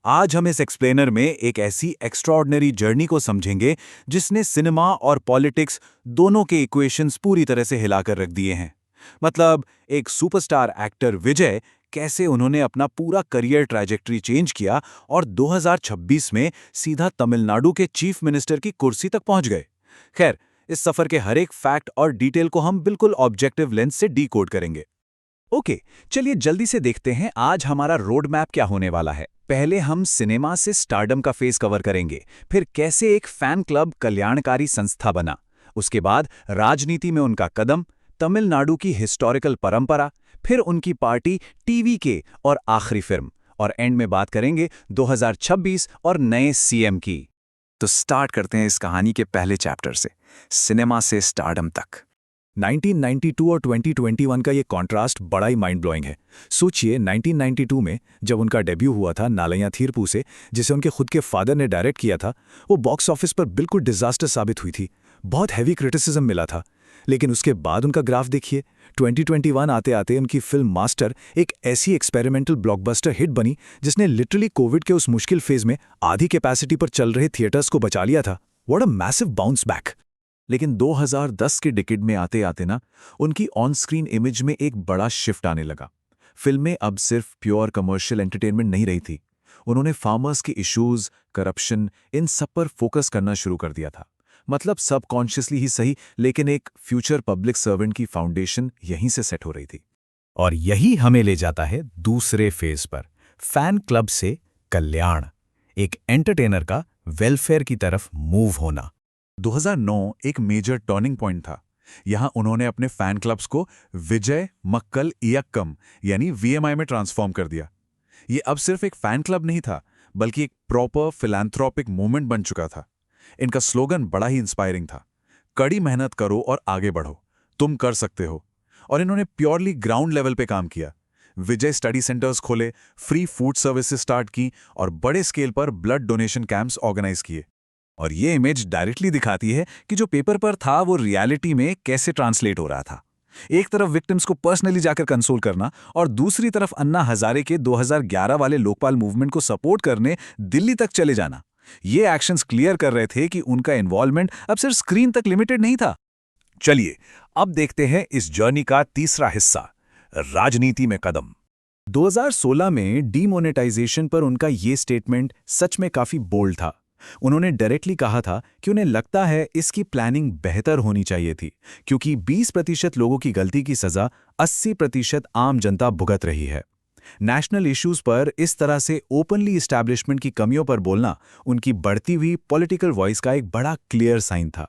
आज हम इस एक्सप्लेनर में एक ऐसी एक्स्ट्राऑर्डिनरी जर्नी को समझेंगे जिसने सिनेमा और पॉलिटिक्स दोनों के इक्वेशंस पूरी तरह से हिलाकर रख दिए हैं। मतलब एक सुपरस्टार एक्टर विजय कैसे उन्होंने अपना पूरा करियर ट्रैजेक्टरी चेंज किया और 2026 में सीधा तमिलनाडु के चीफ मिनिस्टर की कुर्सी तक पहुंच गए। खैर, इस सफर के हर एक फैक्ट और डिटेल को हम बिल्कुल ऑब्जेक्टिव लेंस से डीकोड करेंगे। ओके, चलिए जल्दी से देखते हैं आज हमारा रोड मैप क्या होने वाला है। पहले हम सिनेमा से स्टारडम का फेस कवर करेंगे, फिर कैसे एक फैन क्लब कल्याणकारी संस्था बना, उसके बाद राजनीति में उनका कदम, तमिलनाडु की हिस्टोरिकल परंपरा, फिर उनकी पार्टी टीवीके और आखिरी फिल्म, और एंड में बात करेंगे 2026 और नए सीएम की। तो स्टार्ट करते हैं इस कहानी के पहले चैप्टर से, सिनेमा से स्टारडम तक। 1992 और 2021 का ये कॉन्ट्रास्ट बड़ा ही माइंड ब्लोइंग है। सोचिए 1992 में जब उनका डेब्यू हुआ था नालैया थीरपू से, जिसे उनके खुद के फादर ने डायरेक्ट किया था, वो बॉक्स ऑफिस पर बिल्कुल डिजास्टर साबित हुई थी। बहुत हैवी क्रिटिसिज्म मिला था। लेकिन उसके बाद उनका ग्राफ देखिए, 2021 आते आते उनकी फिल्म मास्टर एक ऐसी एक्सपेरिमेंटल ब्लॉकबस्टर हिट बनी जिसने लिटरली कोविड के उस मुश्किल फेज में आधी कैपेसिटी पर चल रहे थिएटर्स को बचा लिया था। What a massive bounce back. लेकिन 2010 के डिकेड में आते आते ना उनकी ऑन स्क्रीन इमेज में एक बड़ा शिफ्ट आने लगा। फिल्में अब सिर्फ प्योर कमर्शियल एंटरटेनमेंट नहीं रही थी। उन्होंने फार्मर्स के इश्यूज, करप्शन, इन सब पर फोकस करना शुरू कर दिया था। मतलब सबकॉन्शियसली ही सही, लेकिन एक फ्यूचर पब्लिक सर्वेंट की फाउंडेशन यहीं से सेट हो रही थी। और यही हमें ले जाता है दूसरे फेज पर, फैन क्लब से कल्याण, एक एंटरटेनर का वेलफेयर की तरफ मूव होना। 2009 एक मेजर टर्निंग पॉइंट था। यहां उन्होंने अपने फैन क्लब्स को विजय मक्कल इयक्कम यानी वीएमआई में ट्रांसफॉर्म कर दिया। ये अब सिर्फ एक फैन क्लब नहीं था, बल्कि एक प्रॉपर फिलैंथ्रोपिक मूवमेंट बन चुका था। इनका स्लोगन बड़ा ही इंस्पायरिंग था, कड़ी मेहनत करो और आगे बढ़ो, तुम कर सकते हो। और इन्होंने प्योरली ग्राउंड लेवल पे काम किया। विजय स्टडी सेंटर्स खोले, फ्री फूड सर्विसेज स्टार्ट की और बड़े स्केल पर ब्लड डोनेशन कैंप्स ऑर्गेनाइज किए। और ये इमेज डायरेक्टली दिखाती है कि जो पेपर पर था वो रियलिटी में कैसे ट्रांसलेट हो रहा था। एक तरफ विक्टिम्स को पर्सनली जाकर कंसोल करना और दूसरी तरफ अन्ना हजारे के 2011 वाले लोकपाल मूवमेंट को सपोर्ट करने दिल्ली तक चले जाना। ये एक्शंस क्लियर कर रहे थे कि उनका इन्वॉल्वमेंट अब सिर्फ स्क्रीन तक लिमिटेड नहीं था। चलिए अब देखते हैं इस जर्नी का तीसरा हिस्सा, राजनीति में कदम। 2016 में डीमोनेटाइजेशन पर उनका ये स्टेटमेंट सच में काफी बोल्ड था। उन्होंने डायरेक्टली कहा था कि उन्हें लगता है इसकी प्लानिंग बेहतर होनी चाहिए थी, क्योंकि 20% लोगों की गलती की सजा 80% आम जनता भुगत रही है। नेशनल इश्यूज पर इस तरह से ओपनली एस्टैब्लिशमेंट की कमियों पर बोलना उनकी बढ़ती हुई पॉलिटिकल वॉइस का एक बड़ा क्लियर साइन था।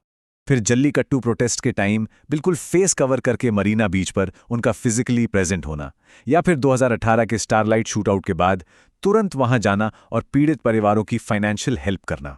फिर जल्लीकट्टू प्रोटेस्ट के टाइम बिल्कुल फेस कवर करके मरीना बीच पर उनका फिजिकली प्रेजेंट होना, या फिर 2018 के स्टारलाइट शूटआउट के बाद तुरंत वहां जाना और पीड़ित परिवारों की फाइनेंशियल हेल्प करना।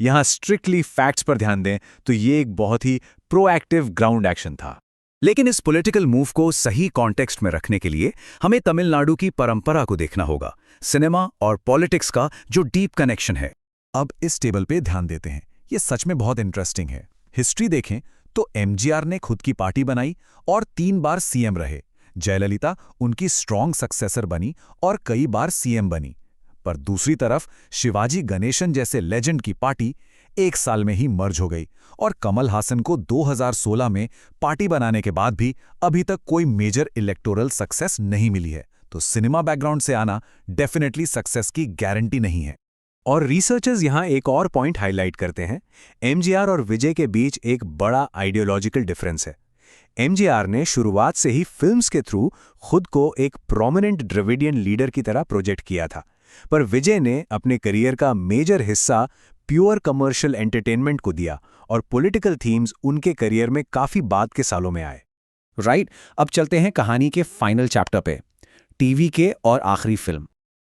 यहां स्ट्रिक्टली फैक्ट्स पर ध्यान दें तो ये एक बहुत ही प्रोएक्टिव ग्राउंड एक्शन था। लेकिन इस पॉलिटिकल मूव को सही कॉन्टेक्स्ट में रखने के लिए हमें तमिलनाडु की परंपरा को देखना होगा, सिनेमा और पॉलिटिक्स का जो डीप कनेक्शन है। अब इस टेबल पे ध्यान देते हैं, ये सच में बहुत इंटरेस्टिंग है। हिस्ट्री देखें तो एमजीआर ने खुद की पार्टी बनाई और 3 बार सीएम रहे। जयललिता उनकी स्ट्रॉन्ग सक्सेसर बनी और कई बार सीएम बनी। पर दूसरी तरफ शिवाजी गणेशन जैसे लेजेंड की पार्टी 1 साल में ही मर्ज हो गई और कमल हासन को 2016 में पार्टी बनाने के बाद भी अभी तक कोई मेजर इलेक्टोरल सक्सेस नहीं मिली है। तो सिनेमा बैकग्राउंड से आना डेफिनेटली सक्सेस की गारंटी नहीं है। और रिसर्चर्स यहां एक और पॉइंट हाईलाइट करते हैं, एमजीआर और विजय के बीच एक बड़ा आइडियोलॉजिकल डिफरेंस है। एमजीआर ने शुरुआत से ही फिल्म्स के थ्रू खुद को एक प्रोमिनेंट द्रविडियन लीडर की तरह प्रोजेक्ट किया था, पर विजय ने अपने करियर का मेजर हिस्सा प्योर कमर्शियल एंटरटेनमेंट को दिया और पॉलिटिकल थीम्स उनके करियर में काफी बाद के सालों में आए। राइट, अब चलते हैं कहानी के फाइनल चैप्टर पे, टीवी के और आखिरी फिल्म।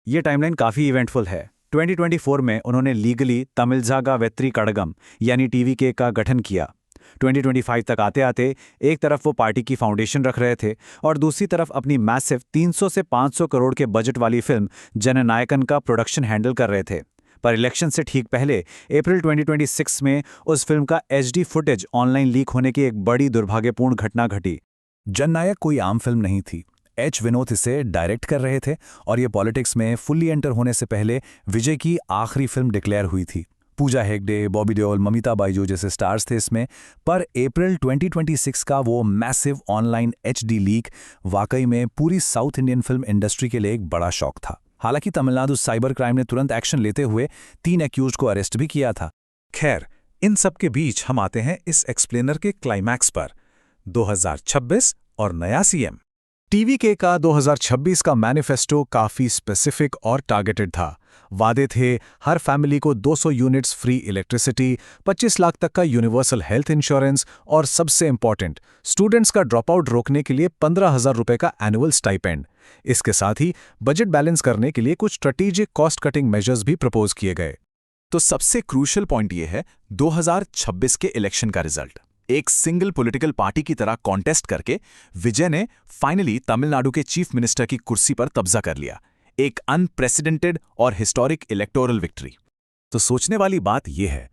ये टाइमलाइन काफी इवेंटफुल है। 2024 में उन्होंने लीगली तमिलजागा वेत्री कड़गम यानी टीवीके का गठन किया। 2025 तक आते आते एक तरफ वो पार्टी की फाउंडेशन रख रहे थे और दूसरी तरफ अपनी मैसिव 300 से 500 करोड़ के बजट वाली फिल्म जननायकन का प्रोडक्शन हैंडल कर रहे थे। पर इलेक्शन से ठीक पहले अप्रैल 2026 में उस फिल्म का एचडी फुटेज ऑनलाइन लीक होने की एक बड़ी दुर्भाग्यपूर्ण घटना घटी। जननायक कोई आम फिल्म नहीं थी। एच विनोद इसे डायरेक्ट कर रहे थे और ये पॉलिटिक्स में फुल्ली एंटर होने से पहले विजय की आखिरी फिल्म डिक्लेयर हुई थी। पूजा हेगड़े, बॉबी देओल, ममिता बाईजू जैसे स्टार्स थे इसमें, पर अप्रैल 2026 का वो मैसिव ऑनलाइन एचडी लीक वाकई में पूरी साउथ इंडियन फिल्म इंडस्ट्री के लिए एक बड़ा शॉक था। हालांकि तमिलनाडु साइबर क्राइम ने तुरंत एक्शन लेते हुए 3 एक्यूज्ड को अरेस्ट भी किया था। खैर, इन सब के बीच हम आते हैं इस एक्सप्लेनर के क्लाइमैक्स पर, 2026 और नया सीएम। टीवीके का 2026 का मैनिफेस्टो काफी स्पेसिफिक और टारगेटेड था। वादे थे हर फैमिली को 200 यूनिट्स फ्री इलेक्ट्रिसिटी, 25 लाख तक का यूनिवर्सल हेल्थ इंश्योरेंस और सबसे इंपॉर्टेंट, स्टूडेंट्स का ड्रॉप आउट रोकने के लिए 15,000 रुपए का एनुअल स्टाइपेंड। इसके साथ ही बजट बैलेंस करने के लिए कुछ स्ट्रेटेजिक कॉस्ट कटिंग मेजर्स भी प्रपोज किए गए। तो सबसे क्रूशियल पॉइंट ये है 2026 के इलेक्शन का रिजल्ट। एक सिंगल पॉलिटिकल पार्टी की तरह कॉन्टेस्ट करके विजय ने फाइनली तमिलनाडु के चीफ मिनिस्टर की कुर्सी पर कब्जा कर लिया। एक अनप्रेसिडेंटेड और हिस्टोरिक इलेक्टोरल विक्ट्री। तो सोचने वाली बात यह है,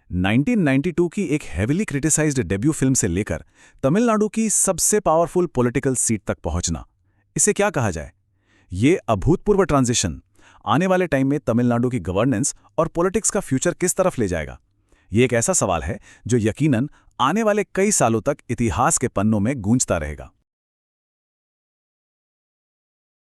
1992 की एक हेविली क्रिटिसाइज्ड डेब्यू फिल्म से लेकर तमिलनाडु की सबसे पावरफुल पॉलिटिकल सीट तक पहुंचना, इसे क्या कहा जाए? ये अभूतपूर्व ट्रांजिशन आने वाले टाइम में तमिलनाडु की गवर्नेंस और पॉलिटिक्स का फ्यूचर किस तरफ ले जाएगा? ये एक ऐसा सवाल है जो यकीनन आने वाले कई सालों तक इतिहास के पन्नों में गूंजता रहेगा।